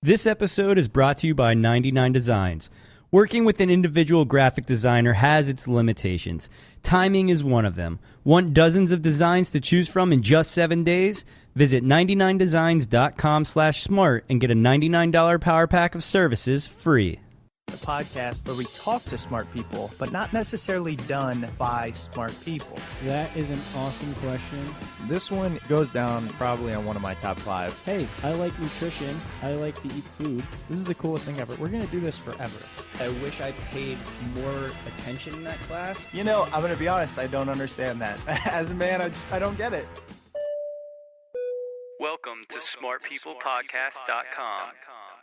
This episode is brought to you by 99 Designs. Working with an individual graphic designer has its limitations. Timing is one of them. Want dozens of designs to choose from in just 7 days? Visit 99designs.com/smart and get a $99 power pack of services free. The podcast where we talk to smart people, but not necessarily done by smart people. That is an awesome question. This one goes down probably on one of my top 5. Hey, I like nutrition. I like to eat food. This is the coolest thing ever. We're going to do this forever. I wish I paid more attention in that class. You know, I'm going to be honest, I don't understand that. As a man, I don't get it. Welcome to smartpeoplepodcast.com.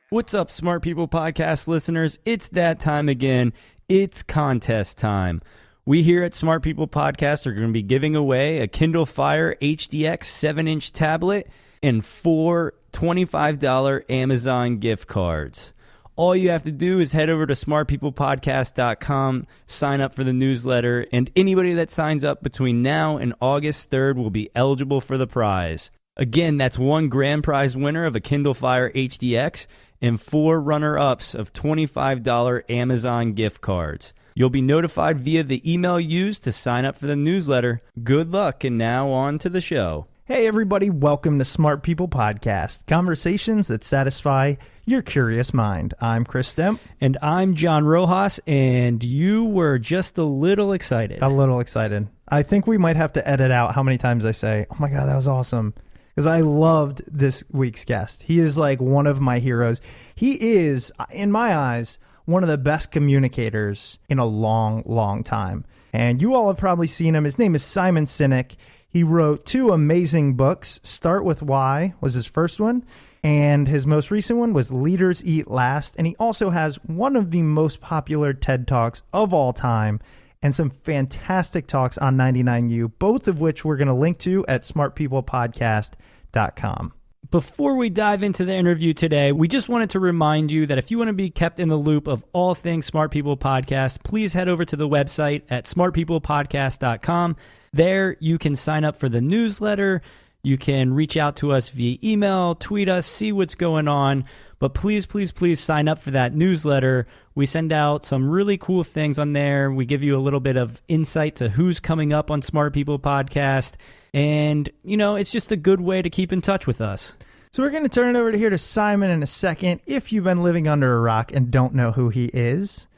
What's up, Smart People Podcast listeners? It's that time again. It's contest time. We here at Smart People Podcast are going to be giving away a Kindle Fire HDX 7-inch tablet and 4 $25 Amazon gift cards. All you have to do is head over to smartpeoplepodcast.com, sign up for the newsletter, and anybody that signs up between now and August 3rd will be eligible for the prize. Again, that's one grand prize winner of a Kindle Fire HDX and 4 runner-ups of $25 Amazon gift cards. You'll be notified via the email used to sign up for the newsletter. Good luck, and now on to the show. Hey everybody, welcome to Smart People Podcast, conversations that satisfy your curious mind. I'm Chris Stemp. And I'm John Rojas, and you were just a little excited. A little excited. I think we might have to edit out how many times I say, oh my God, that was awesome. Because I loved this week's guest. He is like one of my heroes. He is, in my eyes, one of the best communicators in a long, long time. And you all have probably seen him. His name is Simon Sinek. He wrote 2 amazing books. Start With Why was his first one. And his most recent one was Leaders Eat Last. And he also has one of the most popular TED Talks of all time and some fantastic talks on 99U, both of which we're going to link to at smartpeoplepodcast.com. Before we dive into the interview today, we just wanted to remind you that if you want to be kept in the loop of all things Smart People Podcast, please head over to the website at smartpeoplepodcast.com. There you can sign up for the newsletter. You can reach out to us via email, tweet us, see what's going on. But please, please, please sign up for that newsletter. We send out some really cool things on there. We give you a little bit of insight to who's coming up on Smart People Podcast. And, you know, it's just a good way to keep in touch with us. So we're going to turn it over here to Simon in a second. If you've been living under a rock and don't know who he is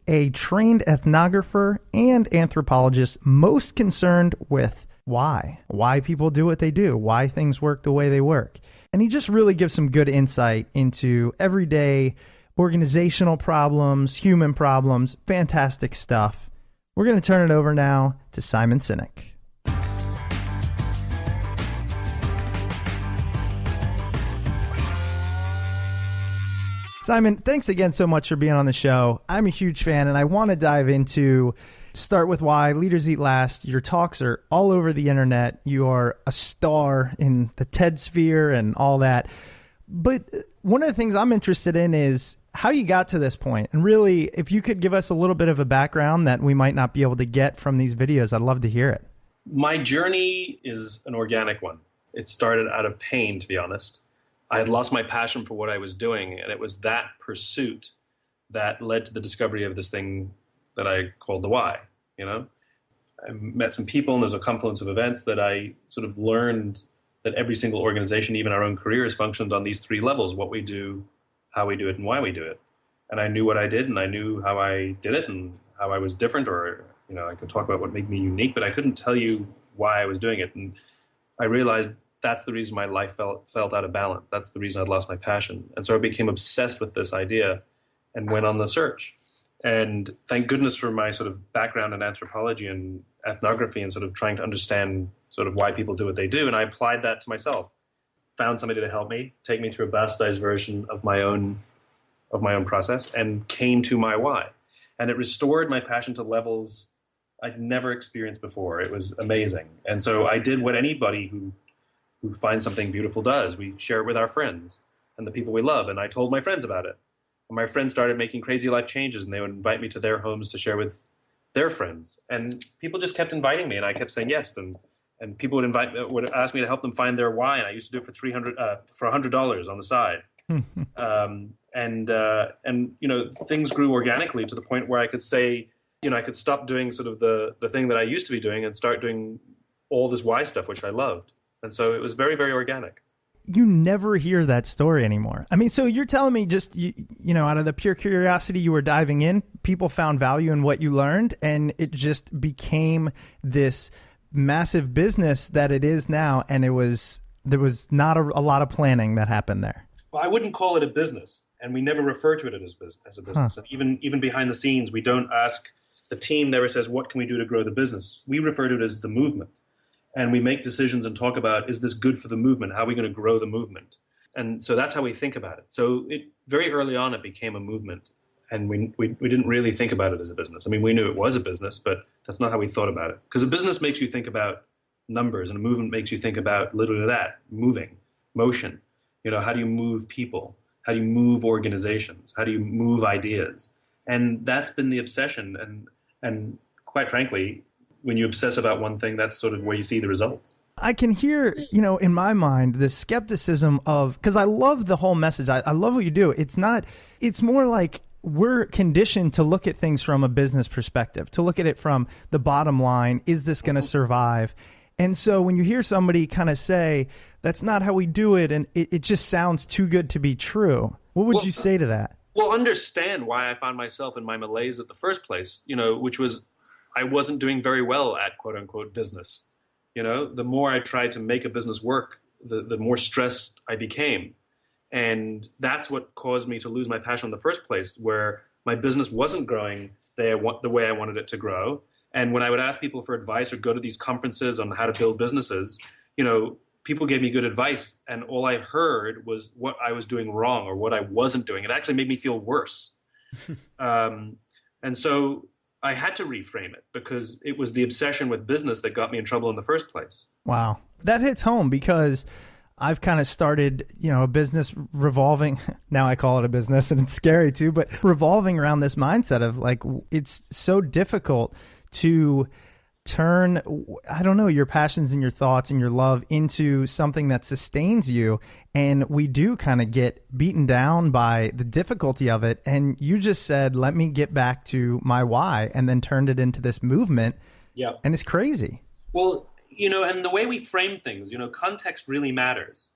a trained ethnographer and anthropologist most concerned with why people do what they do, why things work the way they work. And he just really gives some good insight into everyday organizational problems, human problems, fantastic stuff. We're going to turn it over now to Simon Sinek. Simon, thanks again so much for being on the show. I'm a huge fan, and I want to dive into Start With Why, Leaders Eat Last. Your talks are all over the internet. You are a star in the TED sphere and all that. But one of the things I'm interested in is how you got to this point. And really, if you could give us a little bit of a background that we might not be able to get from these videos, I'd love to hear it. My journey is an organic one. It started out of pain, to be honest. I had lost my passion for what I was doing, and it was that pursuit that led to the discovery of this thing that I called the why. You know, I met some people, and there's a confluence of events that I sort of learned that every single organization, even our own careers, functioned on these 3 levels: what we do, how we do it, and why we do it. And I knew what I did, and I knew how I did it, and how I was different, or, you know, I could talk about what made me unique, but I couldn't tell you why I was doing it. And I realized that's the reason my life felt out of balance. That's the reason I'd lost my passion. And so I became obsessed with this idea and went on the search. And thank goodness for my sort of background in anthropology and ethnography and sort of trying to understand sort of why people do what they do. And I applied that to myself. Found somebody to help me, take me through a bastardized version of my own process, and came to my why. And it restored my passion to levels I'd never experienced before. It was amazing. And so I did what anybody who finds something beautiful does. We share it with our friends and the people we love. And I told my friends about it. And my friends started making crazy life changes, and they would invite me to their homes to share with their friends. And people just kept inviting me, and I kept saying yes. And people would ask me to help them find their why, and I used to do it for $100 on the side. And things grew organically to the point where I could say, I could stop doing sort of the thing that I used to be doing and start doing all this why stuff, which I loved. And so it was very, very organic. You never hear that story anymore. I mean, so you're telling me just, out of the pure curiosity you were diving in, people found value in what you learned, and it just became this massive business that it is now. And there was not a lot of planning that happened there. Well, I wouldn't call it a business, and we never refer to it as a business. And even behind the scenes, we don't ask, the team never says, what can we do to grow the business? We refer to it as the movement. And we make decisions and talk about, is this good for the movement? How are we going to grow the movement? And so that's how we think about it. So very early on, it became a movement. And we didn't really think about it as a business. I mean, we knew it was a business, but that's not how we thought about it. Because a business makes you think about numbers, and a movement makes you think about literally that, moving, motion. How do you move people? How do you move organizations? How do you move ideas? And that's been the obsession. And quite frankly, when you obsess about one thing, that's sort of where you see the results. I can hear, in my mind, the skepticism of, because I love the whole message. I love what you do. It's more like we're conditioned to look at things from a business perspective, to look at it from the bottom line. Is this going to survive? And so when you hear somebody kind of say, that's not how we do it, and it just sounds too good to be true, what would you say to that? Well, understand why I found myself in my malaise at the first place, which was I wasn't doing very well at quote unquote business. The more I tried to make a business work, the more stressed I became. And that's what caused me to lose my passion in the first place, where my business wasn't growing the way I wanted it to grow. And when I would ask people for advice or go to these conferences on how to build businesses, people gave me good advice, and all I heard was what I was doing wrong or what I wasn't doing. It actually made me feel worse. And so I had to reframe it, because it was the obsession with business that got me in trouble in the first place. Wow. That hits home, because I've kind of started, a business revolving, now I call it a business and it's scary too, but revolving around this mindset of like, it's so difficult to turn, I don't know, your passions and your thoughts and your love into something that sustains you. And we do kind of get beaten down by the difficulty of it. And you just said, let me get back to my why, and then turned it into this movement. Yeah. And it's crazy. Well, and the way we frame things, context really matters.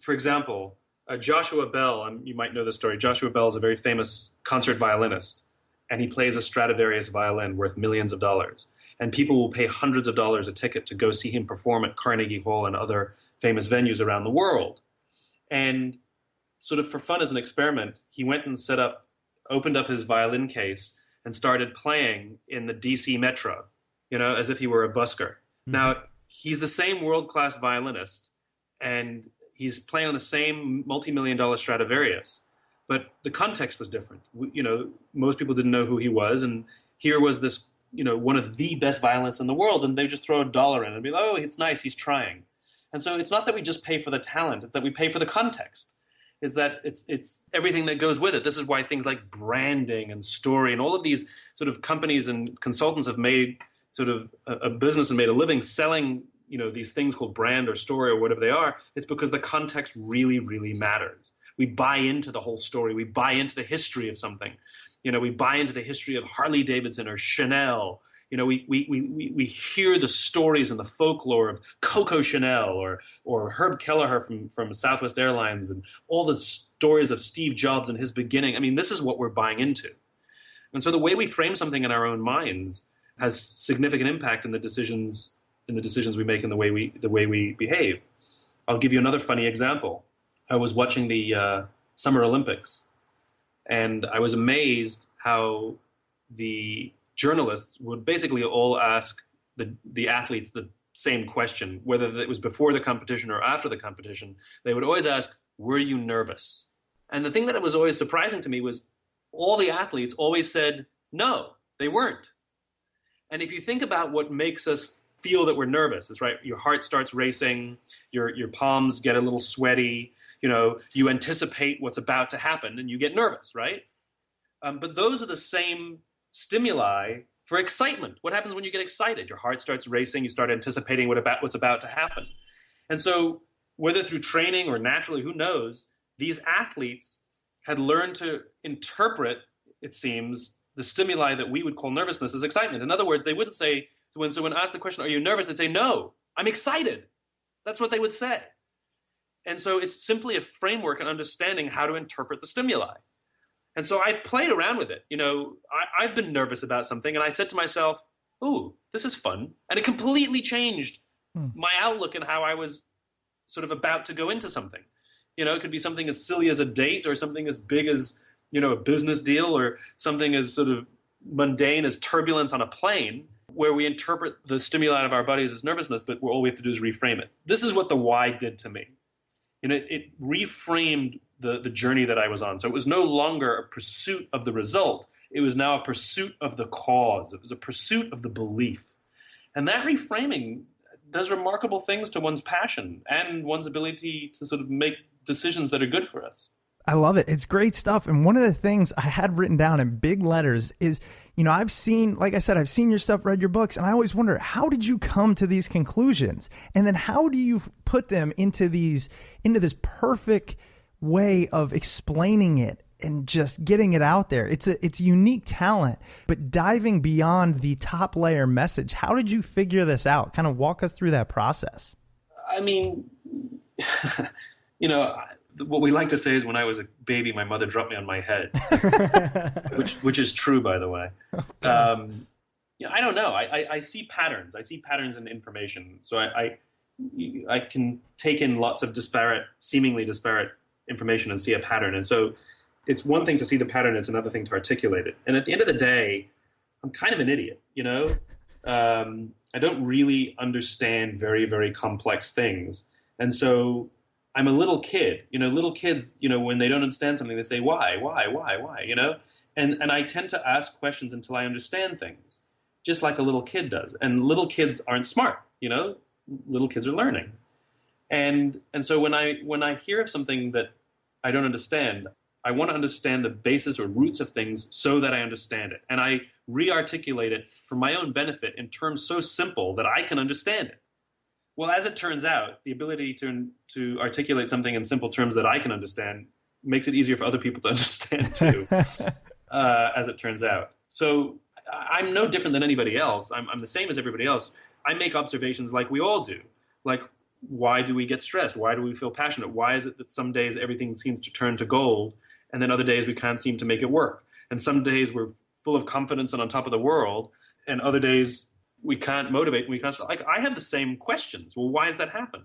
For example, Joshua Bell, you might know the story. Joshua Bell is a very famous concert violinist, and he plays a Stradivarius violin worth millions of dollars. And people will pay hundreds of dollars a ticket to go see him perform at Carnegie Hall and other famous venues around the world. And sort of for fun, as an experiment, he went and opened up his violin case and started playing in the DC Metro, as if he were a busker. Mm-hmm. Now, he's the same world-class violinist, and he's playing on the same multi-million-dollar Stradivarius, but the context was different. Most people didn't know who he was, and here was this, one of the best violinists in the world, and they just throw $1 in and be like, oh, it's nice, he's trying. And so it's not that we just pay for the talent, it's that we pay for the context. Is that it's everything that goes with it. This is why things like branding and story and all of these sort of companies and consultants have made sort of a business and made a living selling, these things called brand or story or whatever they are. It's because the context really, really matters. We buy into the whole story. We buy into the history of something. We buy into the history of Harley Davidson or Chanel. We hear the stories and the folklore of Coco Chanel or Herb Kelleher from Southwest Airlines, and all the stories of Steve Jobs and his beginning. I mean, this is what we're buying into. And so the way we frame something in our own minds has significant impact in the decisions we make and the way we behave. I'll give you another funny example. I was watching the Summer Olympics, and I was amazed how the journalists would basically all ask the athletes the same question, whether it was before the competition or after the competition. They would always ask, were you nervous? And the thing that was always surprising to me was all the athletes always said, no, they weren't. And if you think about what makes us feel that we're nervous, it's right, your heart starts racing, your palms get a little sweaty, you anticipate what's about to happen and you get nervous, right? But those are the same stimuli for excitement. What happens when you get excited? Your heart starts racing, you start anticipating what's about to happen. And so whether through training or naturally, who knows, these athletes had learned to interpret, it seems, the stimuli that we would call nervousness as excitement. In other words, they wouldn't say, when someone asked the question, are you nervous? They'd say, no, I'm excited. That's what they would say. And so it's simply a framework and understanding how to interpret the stimuli. And so I've played around with it. I've been nervous about something, and I said to myself, ooh, this is fun. And it completely changed my outlook and how I was sort of about to go into something. It could be something as silly as a date, or something as big as, a business deal, or something as sort of mundane as turbulence on a plane, where we interpret the stimuli of our bodies as nervousness, but all we have to do is reframe it. This is what the why did to me. It reframed the journey that I was on. So it was no longer a pursuit of the result. It was now a pursuit of the cause. It was a pursuit of the belief. And that reframing does remarkable things to one's passion and one's ability to sort of make decisions that are good for us. I love it. It's great stuff. And one of the things I had written down in big letters is, I've seen, like I said, I've seen your stuff, read your books, and I always wonder, how did you come to these conclusions? And then how do you put them into this perfect way of explaining it and just getting it out there? It's unique talent, but diving beyond the top layer message, how did you figure this out? Kind of walk us through that process. I mean, what we like to say is, when I was a baby, my mother dropped me on my head, which is true, by the way. I don't know. I see patterns. I see patterns in information. So I can take in lots of seemingly disparate information and see a pattern. And so it's one thing to see the pattern. It's another thing to articulate it. And at the end of the day, I'm kind of an idiot, I don't really understand very, very complex things. And so I'm a little kid. Little kids, when they don't understand something, they say, why? And I tend to ask questions until I understand things, just like a little kid does. And little kids aren't smart, little kids are learning. And so when I hear of something that I don't understand, I want to understand the basis or roots of things so that I understand it. And I re-articulate it for my own benefit in terms so simple that I can understand it. Well, as it turns out, the ability to articulate something in simple terms that I can understand makes it easier for other people to understand too, as it turns out. So I'm no different than anybody else. I'm the same as everybody else. I make observations like we all do. Like, why do we get stressed? Why do we feel passionate? Why is it that some days everything seems to turn to gold, and then other days we can't seem to make it work? And some days we're full of confidence and on top of the world, and other days we can't motivate, we can't. Like, I have the same questions. Well, why does that happen?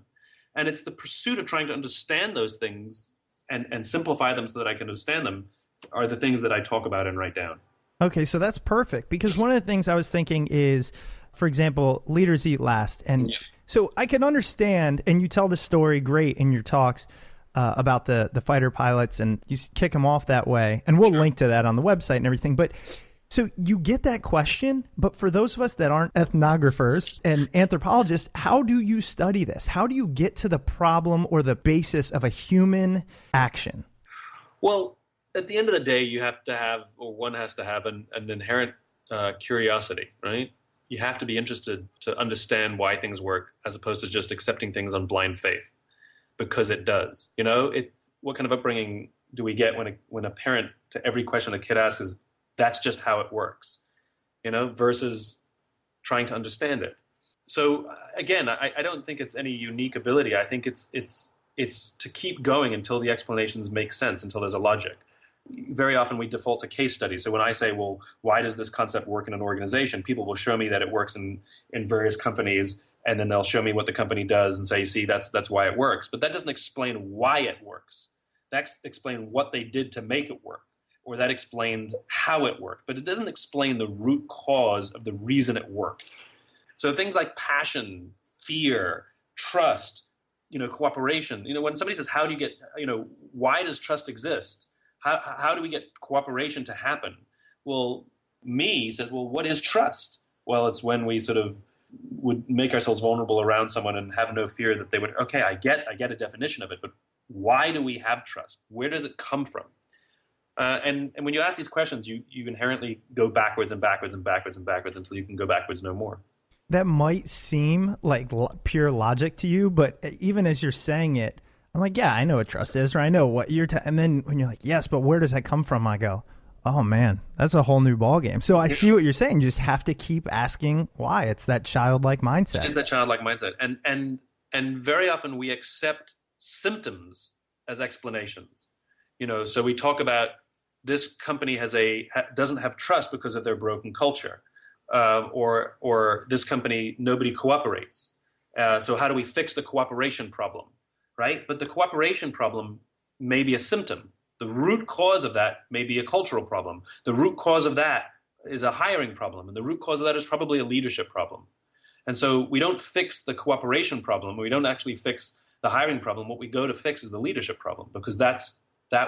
And it's the pursuit of trying to understand those things and simplify them so that I can understand them are the things that I talk about and write down. Okay, so that's perfect, because one of the things I was thinking is, for example, leaders eat last. And so I can understand, and you tell the story great in your talks about the fighter pilots, and you kick them off that way. And we'll link to that on the website and everything. But so you get that question, but for those of us that aren't ethnographers and anthropologists, how do you study this? How do you get to the problem or the basis of a human action? Well, at the end of the day, you have to have, or one has to have, an inherent curiosity, right? You have to be interested to understand why things work, as opposed to just accepting things on blind faith, because it does. What kind of upbringing do we get when a parent, to every question a kid asks, is, that's just how it works, versus trying to understand it. So again, I don't think it's any unique ability. I think it's to keep going until the explanations make sense, until there's a logic. Very often we default to case studies. So when I say, well, why does this concept work in an organization? People will show me that it works in various companies, and then they'll show me what the company does and say, see, that's why it works. But that doesn't explain why it works. That explains what they did to make it work, or that explains how it worked. But it doesn't explain the root cause of the reason it worked. So things like passion, fear, trust, cooperation. When somebody says, how do you get, why does trust exist? How do we get cooperation to happen? Well, me says, well, what is trust? Well, it's when we sort of would make ourselves vulnerable around someone and have no fear that they would, okay, I get a definition of it, but why do we have trust? Where does it come from? And when you ask these questions, you inherently go backwards and backwards and backwards and backwards until you can go backwards no more. That might seem like pure logic to you, but even as you're saying it, I'm like, yeah, I know what trust is, or I know what you're, and then when you're like, yes, but where does that come from? I go, oh man, that's a whole new ball game. So I see what you're saying. You just have to keep asking why. It's that childlike mindset. It's that childlike mindset, and very often we accept symptoms as explanations. So we talk about this company doesn't have trust because of their broken culture, or this company, nobody cooperates. So how do we fix the cooperation problem, right? But the cooperation problem may be a symptom. The root cause of that may be a cultural problem. The root cause of that is a hiring problem, and the root cause of that is probably a leadership problem. And so we don't fix the cooperation problem. We don't actually fix the hiring problem. What we go to fix is the leadership problem, because that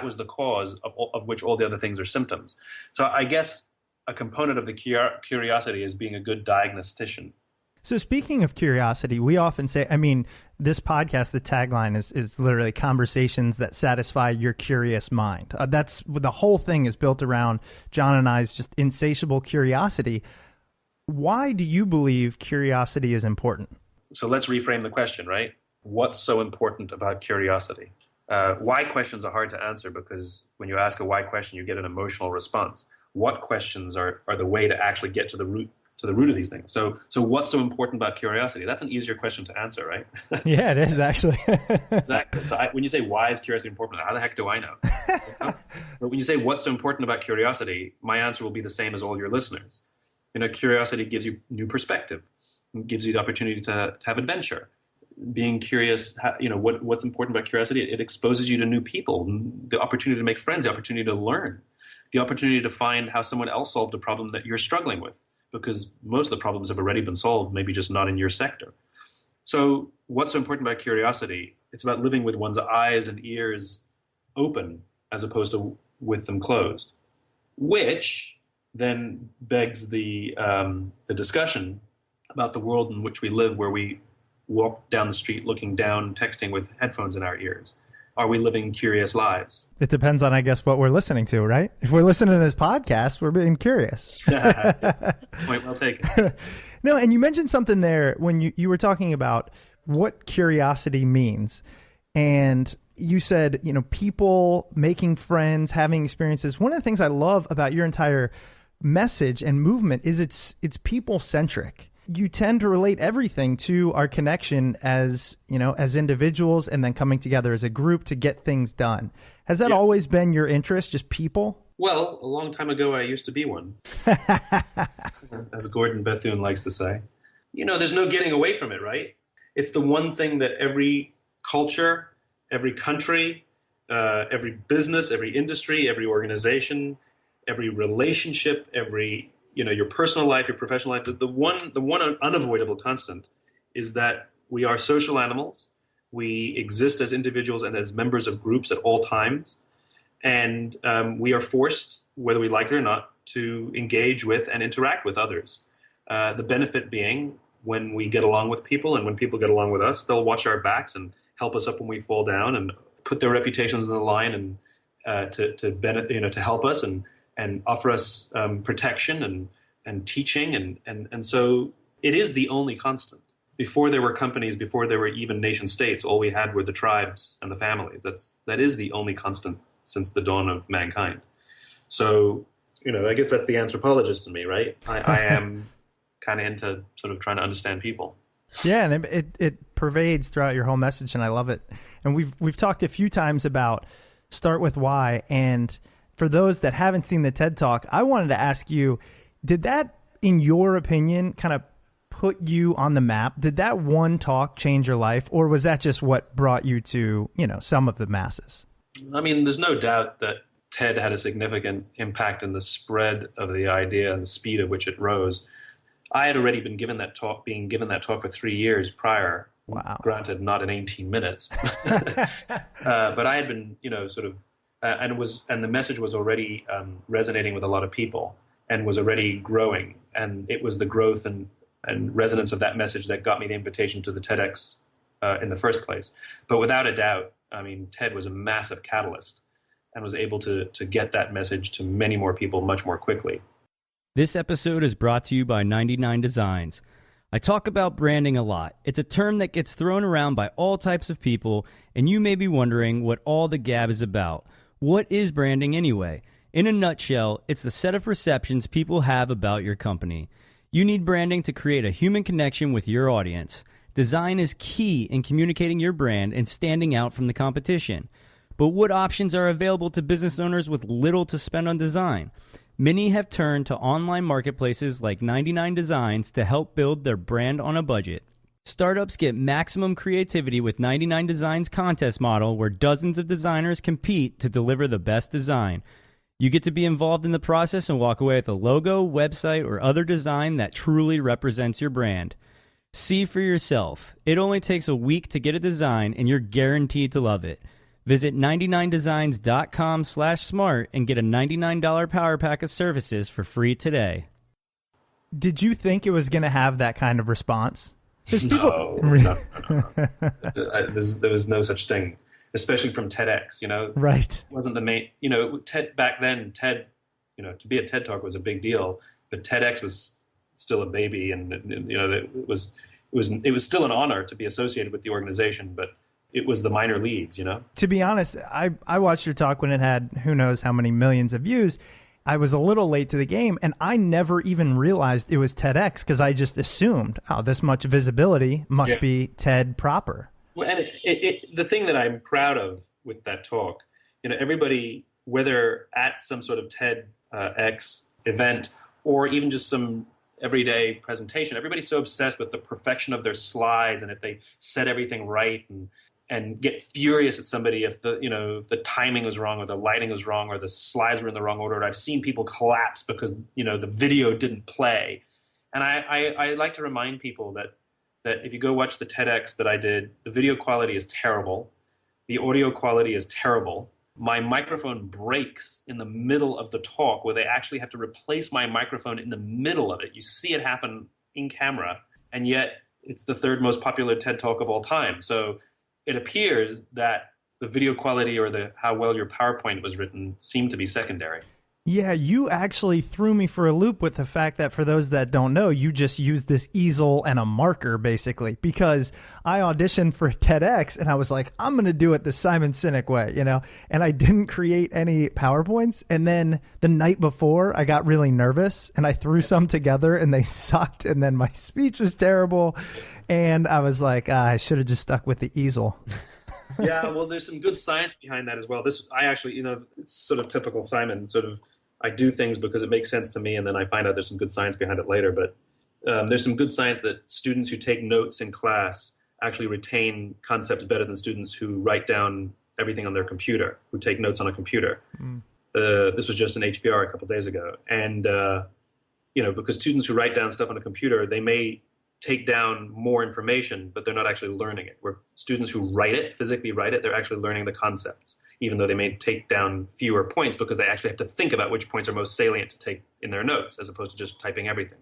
was the cause of which all the other things are symptoms. So I guess a component of the curiosity is being a good diagnostician. So speaking of curiosity, we often say, this podcast, the tagline is literally conversations that satisfy your curious mind. That's the whole thing is built around John and I's just insatiable curiosity. Why do you believe curiosity is important? So let's reframe the question, right? What's so important about curiosity? Why questions are hard to answer, because when you ask a why question, you get an emotional response. What questions are the way to actually get to the root of these things? So what's so important about curiosity? That's an easier question to answer, right? Yeah, it is actually. Exactly. So when you say, why is curiosity important? How the heck do I know? But when you say, what's so important about curiosity? My answer will be the same as all your listeners. Curiosity gives you new perspective. It gives you the opportunity to have adventure. Being curious, what's important about curiosity? It exposes you to new people, the opportunity to make friends, the opportunity to learn, the opportunity to find how someone else solved a problem that you're struggling with, because most of the problems have already been solved, maybe just not in your sector. So what's so important about curiosity? It's about living with one's eyes and ears open as opposed to with them closed, which then begs the discussion about the world in which we live, where we walk down the street looking down, texting with headphones in our ears. Are we living curious lives? It depends on, I guess, what we're listening to, right? If we're listening to this podcast, we're being curious. Point well taken. No, and you mentioned something there when you were talking about what curiosity means. And you said, people making friends, having experiences. One of the things I love about your entire message and movement is it's people-centric. You tend to relate everything to our connection as individuals, and then coming together as a group to get things done. Has that always been your interest, just people? Well, a long time ago, I used to be one, as Gordon Bethune likes to say. There's no getting away from it, right? It's the one thing that every culture, every country, every business, every industry, every organization, every relationship, every your personal life, your professional life, the one unavoidable constant is that we are social animals. We exist as individuals and as members of groups at all times. And we are forced, whether we like it or not, to engage with and interact with others. The benefit being, when we get along with people and when people get along with us, they'll watch our backs and help us up when we fall down and put their reputations on the line and to help us and offer us protection and teaching. And so it is the only constant. Before there were companies, before there were even nation states, all we had were the tribes and the families. That is the only constant since the dawn of mankind. So, I guess that's the anthropologist in me, right? I am kind of into sort of trying to understand people. Yeah, and it pervades throughout your whole message, and I love it. And we've talked a few times about start with why, and for those that haven't seen the TED Talk, I wanted to ask you, did that, in your opinion, kind of put you on the map? Did that one talk change your life, or was that just what brought you to, some of the masses? There's no doubt that TED had a significant impact in the spread of the idea and the speed at which it rose. I had already been given that talk for 3 years prior. Wow. Granted, not in 18 minutes. But I had been, and the message was already resonating with a lot of people and was already growing. And it was the growth and resonance of that message that got me the invitation to the TEDx in the first place. But without a doubt, TED was a massive catalyst and was able to get that message to many more people much more quickly. This episode is brought to you by 99 Designs. I talk about branding a lot. It's a term that gets thrown around by all types of people, and you may be wondering what all the gab is about. What is branding anyway? In a nutshell, it's the set of perceptions people have about your company. You need branding to create a human connection with your audience. Design is key in communicating your brand and standing out from the competition. But what options are available to business owners with little to spend on design? Many have turned to online marketplaces like 99 Designs to help build their brand on a budget. Startups get maximum creativity with 99 Designs contest model where dozens of designers compete to deliver the best design. You get to be involved in the process and walk away with a logo, website, or other design that truly represents your brand. See for yourself. It only takes a week to get a design and you're guaranteed to love it. Visit 99designs.com/smart and get a $99 power pack of services for free today. Did you think it was going to have that kind of response? No. There was no such thing, especially from TEDx, Right. It wasn't the main, TED back then, to be a TED Talk was a big deal, but TEDx was still a baby, and it was still an honor to be associated with the organization, but it was the minor leagues, To be honest, I watched your talk when it had who knows how many millions of views. I was a little late to the game, and I never even realized it was TEDx because I just assumed, this much visibility must be TED proper. Well, and the thing that I'm proud of with that talk, everybody, whether at some sort of TEDx event or even just some everyday presentation, everybody's so obsessed with the perfection of their slides and if they said everything right and get furious at somebody if the timing was wrong or the lighting was wrong or the slides were in the wrong order. I've seen people collapse because the video didn't play, and I like to remind people that if you go watch the TEDx that I did, the video quality is terrible, the audio quality is terrible. My microphone breaks in the middle of the talk where they actually have to replace my microphone in the middle of it. You see it happen in camera, and yet it's the third most popular TED Talk of all time. So it appears that the video quality or how well your PowerPoint was written seemed to be secondary. Yeah, you actually threw me for a loop with the fact that, for those that don't know, you just used this easel and a marker, basically, because I auditioned for TEDx and I was like, I'm going to do it the Simon Sinek way, and I didn't create any PowerPoints. And then the night before, I got really nervous and I threw some together and they sucked. And then my speech was terrible. And I was like, I should have just stuck with the easel. Yeah, well, there's some good science behind that as well. I actually, it's sort of typical Simon, I do things because it makes sense to me, and then I find out there's some good science behind it later. But there's some good science that students who take notes in class actually retain concepts better than students who write down everything on their computer, who take notes on a computer. This was just an HBR a couple of days ago. And, because students who write down stuff on a computer, they may take down more information, but they're not actually learning it. Where students who physically write it, they're actually learning the concepts, even though they may take down fewer points because they actually have to think about which points are most salient to take in their notes as opposed to just typing everything.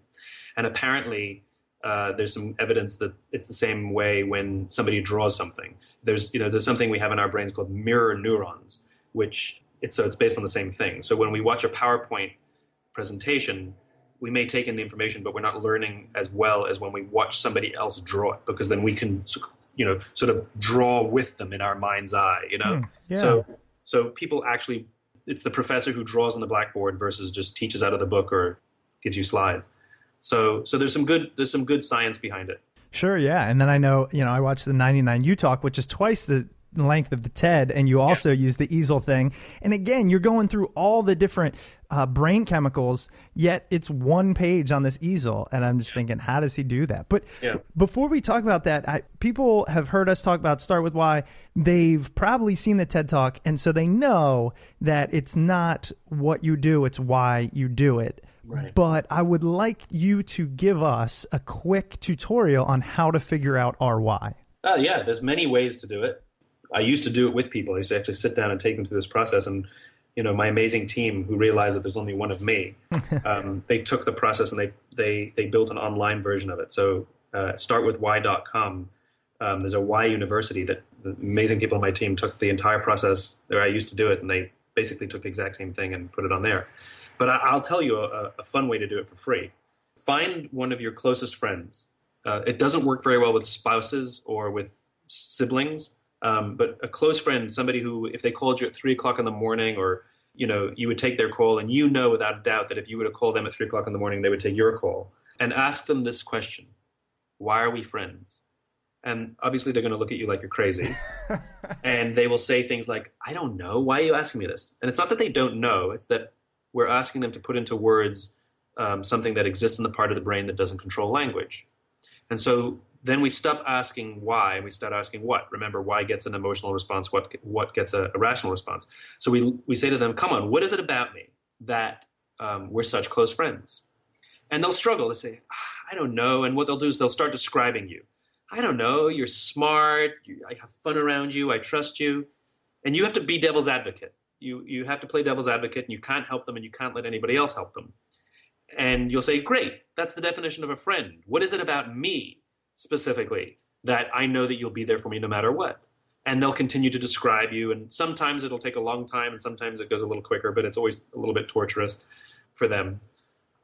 And apparently there's some evidence that it's the same way when somebody draws something. There's something we have in our brains called mirror neurons, it's based on the same thing. So when we watch a PowerPoint presentation, we may take in the information, but we're not learning as well as when we watch somebody else draw it, because then we can sort of draw with them in our mind's eye, Yeah. So people actually, it's the professor who draws on the blackboard versus just teaches out of the book or gives you slides. So there's some good science behind it. Sure, yeah. And then I know, I watched the 99 U Talk, which is twice the length of the TED, and you also use the easel thing. And again, you're going through all the different brain chemicals, yet it's one page on this easel. And I'm just thinking, how does he do that? But before we talk about that, people have heard us talk about Start With Why. They've probably seen the TED Talk, and so they know that it's not what you do, it's why you do it. Right. But I would like you to give us a quick tutorial on how to figure out our why. Yeah, there's many ways to do it. I used to do it with people. I used to actually sit down and take them through this process. And, my amazing team who realized that there's only one of me, they took the process and they built an online version of it. So startwithwhy.com, there's a why university that the amazing people on my team took the entire process there. I used to do it, and they basically took the exact same thing and put it on there. But I'll tell you a fun way to do it for free. Find one of your closest friends, It doesn't work very well with spouses or with siblings. But a close friend, somebody who, if they called you at 3 o'clock in the morning, or you would take their call, and without a doubt that if you were to call them at 3 o'clock in the morning, they would take your call, and ask them this question: why are we friends? And obviously they're going to look at you like you're crazy. And they will say things like, I don't know. Why are you asking me this? And it's not that they don't know. It's that we're asking them to put into words something that exists in the part of the brain that doesn't control language. And so then we stop asking why, and we start asking what. Remember, why gets an emotional response, what gets a rational response. So we say to them, come on, what is it about me that we're such close friends? And they'll struggle. They say, I don't know. And what they'll do is they'll start describing you. I don't know. You're smart. I have fun around you. I trust you. And you have to be devil's advocate. You have to play devil's advocate, and you can't help them, and you can't let anybody else help them. And you'll say, great, that's the definition of a friend. What is it about me specifically that I know that you'll be there for me no matter what? And they'll continue to describe you. And sometimes it'll take a long time, and sometimes it goes a little quicker, but it's always a little bit torturous for them.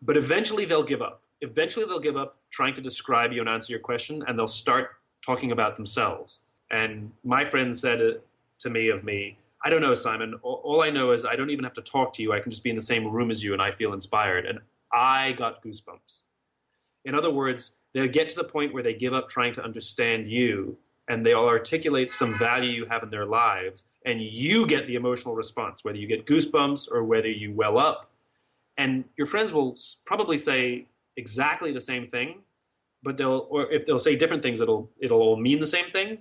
But eventually they'll give up. Eventually they'll give up trying to describe you and answer your question, and they'll start talking about themselves. And my friend said to me, I don't know, Simon. All I know is I don't even have to talk to you. I can just be in the same room as you, and I feel inspired. And I got goosebumps. In other words, they'll get to the point where they give up trying to understand you, and they'll articulate some value you have in their lives, and you get the emotional response, whether you get goosebumps or whether you well up. And your friends will probably say exactly the same thing, but if they'll say different things, it'll all mean the same thing.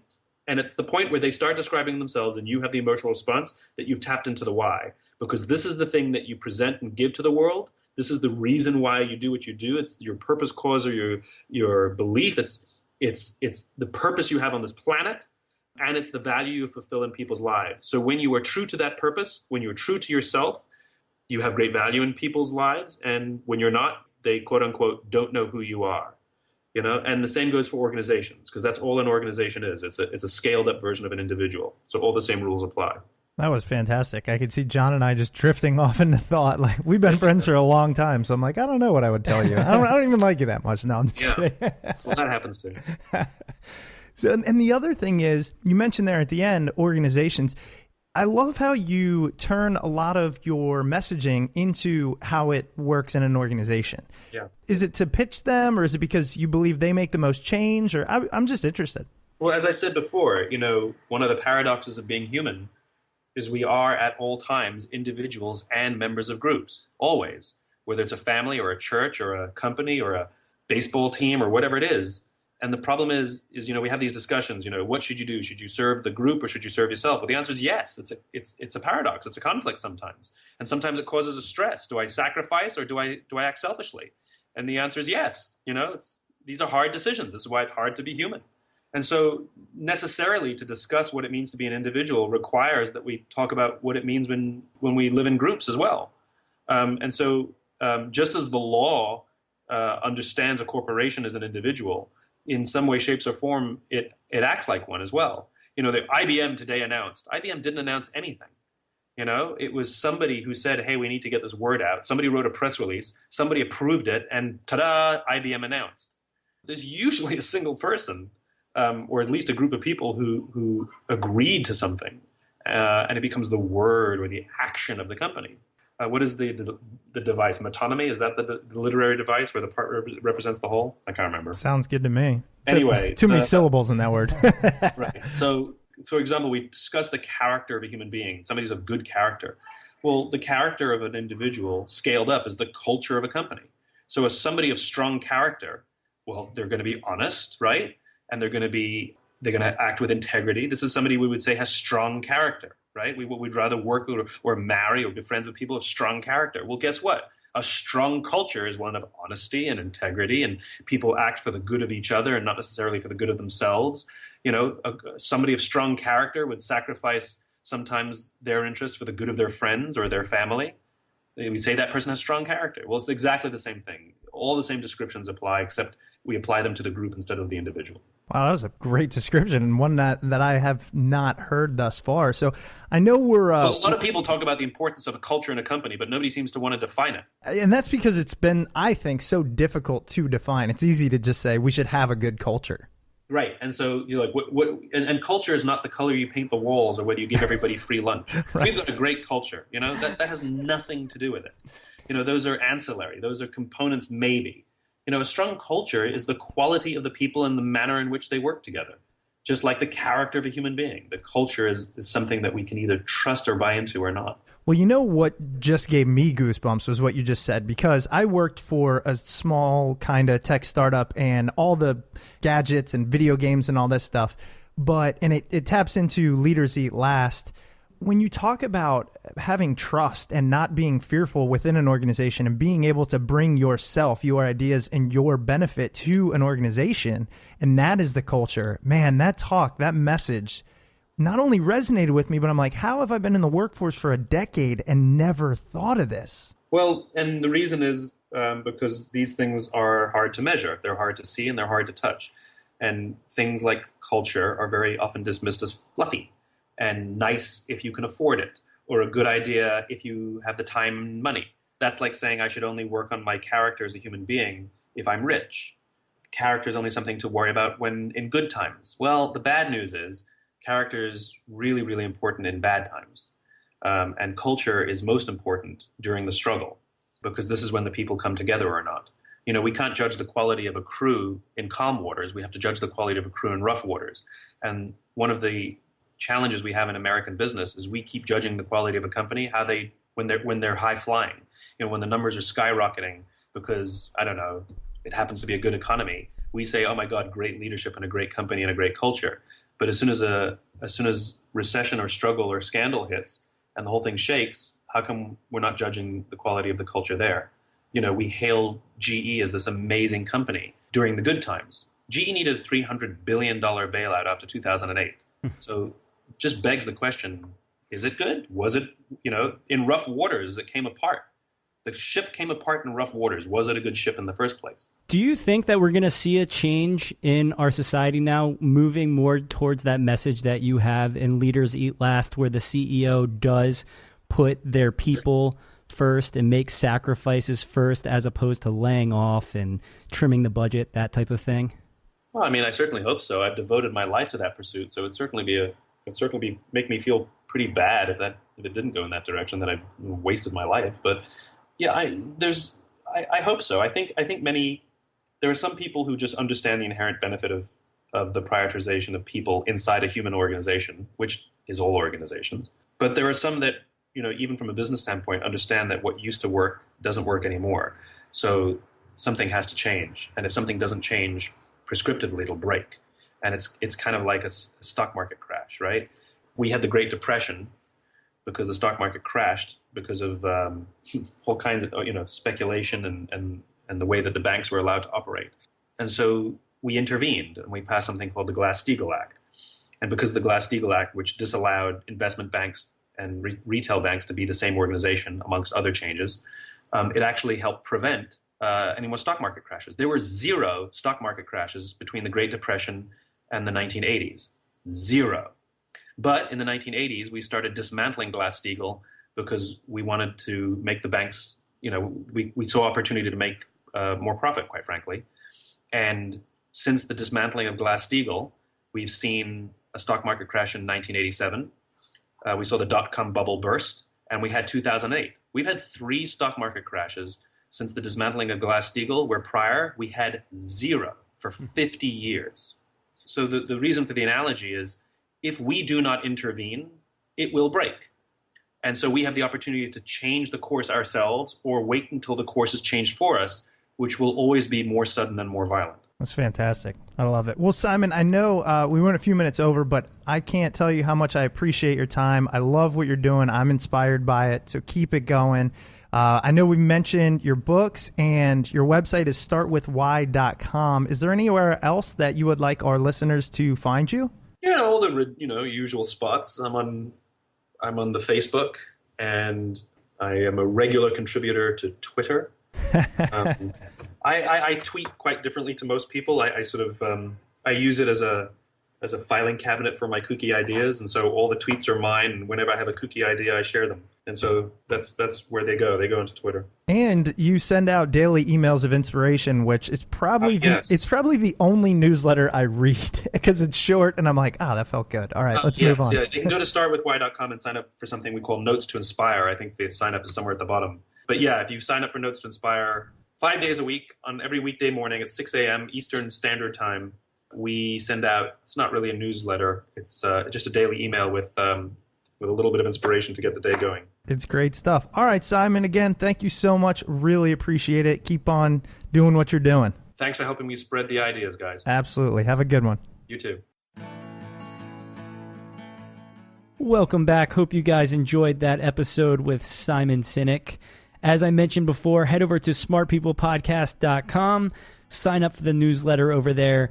And it's the point where they start describing themselves and you have the emotional response that you've tapped into the why. Because this is the thing that you present and give to the world. This is the reason why you do what you do. It's your purpose, cause, or your belief. It's the purpose you have on this planet, and it's the value you fulfill in people's lives. So when you are true to that purpose, when you're true to yourself, you have great value in people's lives. And when you're not, they quote unquote don't know who you are. And the same goes for organizations, because that's all an organization is. It's a scaled up version of an individual. So all the same rules apply. That was fantastic. I could see John and I just drifting off into thought. Like, we've been friends for a long time, so I'm like, I don't know what I would tell you. I don't even like you that much. No, I'm just kidding. Well, that happens too. So, and the other thing is, you mentioned there at the end, organizations. I love how you turn a lot of your messaging into how it works in an organization. Yeah. Is it to pitch them, or is it because you believe they make the most change? Or I'm just interested. Well, as I said before, one of the paradoxes of being human is we are at all times individuals and members of groups, always, whether it's a family or a church or a company or a baseball team or whatever it is. And the problem is we have these discussions, what should you do? Should you serve the group or should you serve yourself? Well, the answer is yes. It's a paradox. It's a conflict sometimes. And sometimes it causes a stress. Do I sacrifice or do I act selfishly? And the answer is yes. These are hard decisions. This is why it's hard to be human. And so necessarily to discuss what it means to be an individual requires that we talk about what it means when we live in groups as well. And so just as the law understands a corporation as an individual, in some way, shapes, or form, it acts like one as well. The IBM today announced. IBM didn't announce anything. It was somebody who said, hey, we need to get this word out. Somebody wrote a press release. Somebody approved it. And ta-da, IBM announced. There's usually a single person, or at least a group of people who agreed to something. And it becomes the word or the action of the company. What is the device? Metonymy? Is that the literary device where the part represents the whole? I can't remember. Sounds good to me. Anyway. Too many syllables in that word. Right. So, for example, we discussed the character of a human being. Somebody's of good character. Well, the character of an individual scaled up is the culture of a company. So as somebody of strong character, well, they're going to be honest, right? And they're going to act with integrity. This is somebody we would say has strong character. Right? We'd rather work or marry or be friends with people of strong character. Well, guess what? A strong culture is one of honesty and integrity, and people act for the good of each other and not necessarily for the good of themselves. Somebody of strong character would sacrifice sometimes their interests for the good of their friends or their family. We say that person has strong character. Well, it's exactly the same thing. All the same descriptions apply, except we apply them to the group instead of the individual. Wow, that was a great description, and one that I have not heard thus far. So I know we're... Well, a lot of people talk about the importance of a culture in a company, but nobody seems to want to define it. And that's because it's been, I think, so difficult to define. It's easy to just say we should have a good culture. Right. And so you're like, and culture is not the color you paint the walls or whether you give everybody free lunch. Right. We've got a great culture, that has nothing to do with it. Those are ancillary. Those are components, maybe. A strong culture is the quality of the people and the manner in which they work together. Just like the character of a human being. The culture is something that we can either trust or buy into or not. Well, what just gave me goosebumps was what you just said, because I worked for a small kind of tech startup and all the gadgets and video games and all this stuff. And it taps into Leaders Eat Last. When you talk about having trust and not being fearful within an organization and being able to bring yourself, your ideas, and your benefit to an organization, and that is the culture, man, that message not only resonated with me, but I'm like, how have I been in the workforce for a decade and never thought of this? Well, and the reason is because these things are hard to measure. They're hard to see and they're hard to touch. And things like culture are very often dismissed as fluffy and nice if you can afford it, or a good idea if you have the time and money. That's like saying I should only work on my character as a human being if I'm rich. Character is only something to worry about when in good times. Well, the bad news is character is really, really important in bad times. And culture is most important during the struggle, because this is when the people come together or not. We can't judge the quality of a crew in calm waters. We have to judge the quality of a crew in rough waters. And one of the challenges we have in American business is we keep judging the quality of a company when they're high flying, when the numbers are skyrocketing because, I don't know, it happens to be a good economy. We say, oh my God, great leadership and a great company and a great culture. But as soon as recession or struggle or scandal hits and the whole thing shakes, how come we're not judging the quality of the culture there? We hail GE as this amazing company during the good times. GE needed a $300 billion bailout after 2008. So just begs the question, is it good? Was it, in rough waters, it came apart. The ship came apart in rough waters. Was it a good ship in the first place? Do you think that we're going to see a change in our society now, moving more towards that message that you have in Leaders Eat Last, where the CEO does put their people first and make sacrifices first, as opposed to laying off and trimming the budget, that type of thing? Well, I certainly hope so. I've devoted my life to that pursuit, so it'd certainly make me feel pretty bad if it didn't go in that direction, that I wasted my life. But yeah, I hope so. I think there are some people who just understand the inherent benefit of the prioritization of people inside a human organization, which is all organizations. But there are some that, even from a business standpoint, understand that what used to work doesn't work anymore. So something has to change, and if something doesn't change prescriptively, it'll break. And it's kind of like a stock market crash, right? We had the Great Depression because the stock market crashed because of all kinds of speculation and the way that the banks were allowed to operate. And so we intervened and we passed something called the Glass-Steagall Act. And because of the Glass-Steagall Act, which disallowed investment banks and retail banks to be the same organization, amongst other changes, it actually helped prevent any more stock market crashes. There were 0 stock market crashes between the Great Depression and the 1980s. 0. But in the 1980s, we started dismantling Glass-Steagall because we wanted to make the banks, we saw opportunity to make more profit, quite frankly. And since the dismantling of Glass-Steagall, we've seen a stock market crash in 1987. We saw the dot-com bubble burst, and we had 2008. We've had 3 stock market crashes since the dismantling of Glass-Steagall, where prior we had 0 for 50 years. So the reason for the analogy is, if we do not intervene, it will break. And so we have the opportunity to change the course ourselves or wait until the course is changed for us, which will always be more sudden and more violent. That's fantastic. I love it. Well, Simon, I know we went a few minutes over, but I can't tell you how much I appreciate your time. I love what you're doing. I'm inspired by it, so keep it going. I know we mentioned your books, and your website is startwithwhy.com. Is there anywhere else that you would like our listeners to find you? Yeah, all the usual spots. I'm on the Facebook, and I am a regular contributor to Twitter. I tweet quite differently to most people. I sort of I use it as a filing cabinet for my kooky ideas, and so all the tweets are mine. And whenever I have a kooky idea, I share them. And so that's where they go. They go into Twitter. And you send out daily emails of inspiration, which is probably it's probably the only newsletter I read because it's short, and I'm like, that felt good. All right, let's move on. Yeah, you can go to startwithwhy.com and sign up for something we call Notes to Inspire. I think the sign up is somewhere at the bottom. But yeah, if you sign up for Notes to Inspire 5 days a week, on every weekday morning at 6 a.m. Eastern Standard Time, we send out, it's not really a newsletter, it's just a daily email with a little bit of inspiration to get the day going. It's great stuff. All right, Simon, again, thank you so much. Really appreciate it. Keep on doing what you're doing. Thanks for helping me spread the ideas, guys. Absolutely. Have a good one. You too. Welcome back. Hope you guys enjoyed that episode with Simon Sinek. As I mentioned before, head over to smartpeoplepodcast.com. Sign up for the newsletter over there.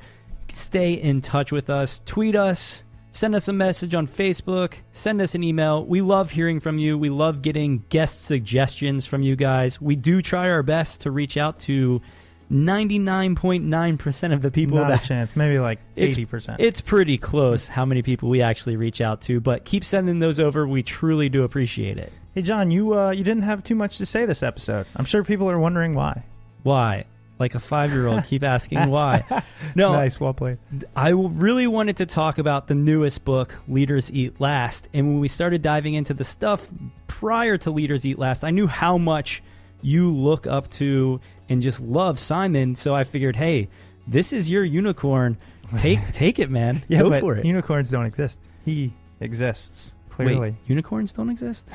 Stay in touch with us. Tweet us. Send us a message on Facebook. Send us an email. We love hearing from you. We love getting guest suggestions from you guys. We do try our best to reach out to 99.9% of the people. Not a chance. Maybe like 80%. It's pretty close how many people we actually reach out to. But keep sending those over. We truly do appreciate it. Hey, John, you didn't have too much to say this episode. I'm sure people are wondering why. Why? Like a 5-year-old, keep asking why. No, nice, well played. I really wanted to talk about the newest book, Leaders Eat Last. And when we started diving into the stuff prior to Leaders Eat Last, I knew how much you look up to and just love Simon. So I figured, hey, this is your unicorn. Take it, man. Yeah, Go for it. Unicorns don't exist. He exists. Clearly. Wait, unicorns don't exist?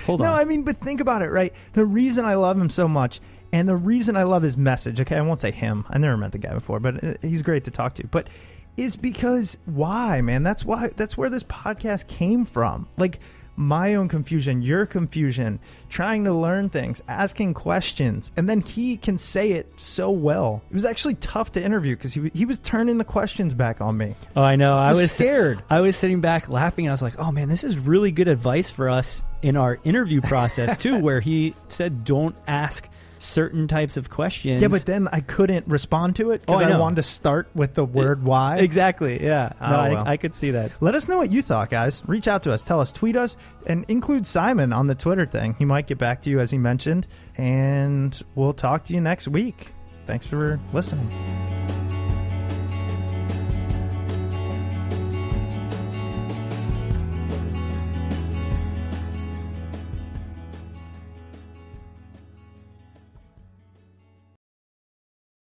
Hold on. No, I mean, but think about it, right? The reason I love him so much, and the reason I love his message, okay, I won't say him. I never met the guy before, but he's great to talk to. But is because why, man? That's where this podcast came from. Like my own confusion, your confusion, trying to learn things, asking questions, and then he can say it so well. It was actually tough to interview because he was turning the questions back on me. Oh, I know. I was scared. I was sitting back laughing, and I was like, oh, man, this is really good advice for us in our interview process, too, where he said don't ask certain types of questions. Yeah, but then I couldn't respond to it because I wanted to start with the word why. Exactly, yeah. Well. I could see that. Let us know what you thought, guys. Reach out to us. Tell us. Tweet us. And include Simon on the Twitter thing. He might get back to you, as he mentioned. And we'll talk to you next week. Thanks for listening.